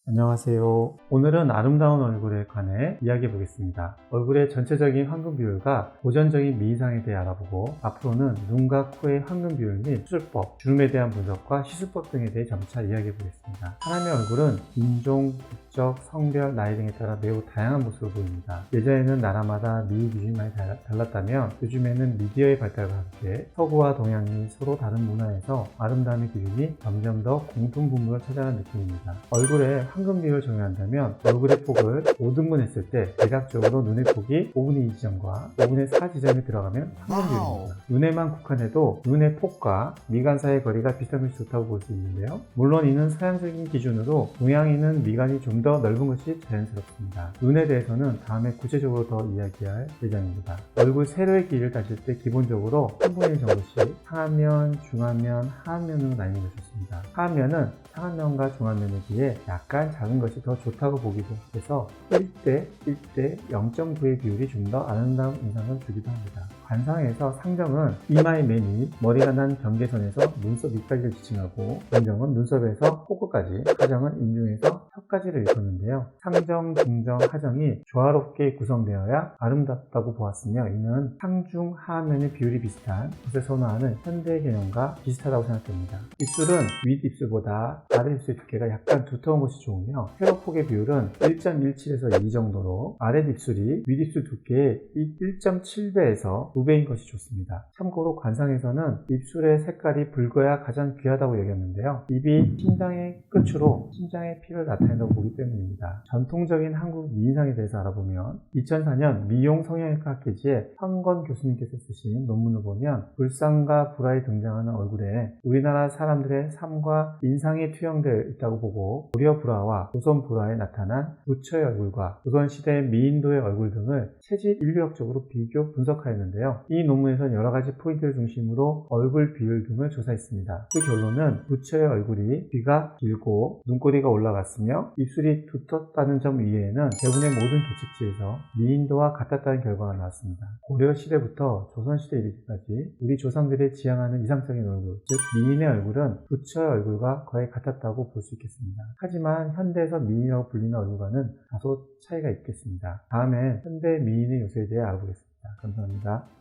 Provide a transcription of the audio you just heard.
안녕하세요. 오늘은 아름다운 얼굴에 관해 이야기해 보겠습니다. 얼굴의 전체적인 황금 비율과 고전적인 미인상에 대해 알아보고, 앞으로는 눈과 코의 황금 비율 및 수술법, 주름에 대한 분석과 시술법 등에 대해 점차 이야기해 보겠습니다. 사람의 얼굴은 인종, 국적, 성별, 나이 등에 따라 매우 다양한 모습을 보입니다. 예전에는 나라마다 미의 기준이 많이 달랐다면, 요즘에는 미디어의 발달과 함께 서구와 동양이 서로 다른 문화에서 아름다움의 기준이 점점 더 공통 분모를 찾아가는 느낌입니다. 얼굴에 황금 비율을 정의한다면, 얼굴의 폭을 5등분 했을 때 대략적으로 눈의 폭이 5분의 2 지점과 5분의 4 지점이 들어가면 황금 비율입니다. 눈에만 국한해도 눈의 폭과 미간 사이의 거리가 비슷한 것이 좋다고 볼 수 있는데요. 물론 이는 서양적인 기준으로 동양인은 미간이 좀 더 넓은 것이 자연스럽습니다. 눈에 대해서는 다음에 구체적으로 더 이야기할 예정입니다. 얼굴 세로의 길이를 따질 때 기본적으로 3분의 1 정도씩 상안면, 중안면, 하안면으로 나뉘는 것이 좋습니다. 하안면은 상안면과 중안면에 비해 약간 작은 것이 더 좋다고 보기도 해서 1대 1대 0.9의 비율이 좀 더 아름다운 인상을 주기도 합니다. 관상에서 상정은 이마의 맨이 머리가 난 경계선에서 눈썹 밑까지를 지칭하고, 중정은 눈썹에서 코끝까지, 하정은 인중에서 혀까지를 일컫는데요. 상정, 중정, 하정이 조화롭게 구성되어야 아름답다고 보았으며, 이는 상중, 하안면의 비율이 비슷한 것을 선호하는 현대 개념과 비슷하다고 생각됩니다. 입술은 윗입술보다 아랫입술의 두께가 약간 두터운 것이 좋으며, 세로폭의 비율은 1.17에서 2 정도로 아랫입술이 윗입술 두께의 1.7배에서 2배인 것이 좋습니다. 참고로 관상에서는 입술의 색깔이 붉어야 가장 귀하다고 여겼는데요. 입이 심장의 끝으로 심장의 피를 나타낸다고 보기 때문입니다. 전통적인 한국 미인상에 대해서 알아보면, 2004년 미용 성형외과 학회지에 황건 교수님께서 쓰신 논문을 보면, 불상과 불화에 등장하는 얼굴에 우리나라 사람들의 삶과 인상이 투영되어 있다고 보고, 고려 불화와 조선 불화에 나타난 부처의 얼굴과 조선시대 미인도의 얼굴 등을 체질 인류학적으로 비교 분석하였는데요. 이 논문에서는 여러 가지 포인트를 중심으로 얼굴 비율 등을 조사했습니다. 그 결론은 부처의 얼굴이 귀가 길고 눈꼬리가 올라갔으며 입술이 두텁다는 점 이외에는 대부분의 모든 계측지에서 미인도와 같았다는 결과가 나왔습니다. 고려 시대부터 조선 시대 이르기까지 우리 조상들이 지향하는 이상적인 얼굴, 즉 미인의 얼굴은 부처의 얼굴과 거의 같았다고 볼 수 있겠습니다. 하지만 현대에서 미인이라고 불리는 얼굴과는 다소 차이가 있겠습니다. 다음엔 현대 미인의 요소에 대해 알아보겠습니다. 감사합니다.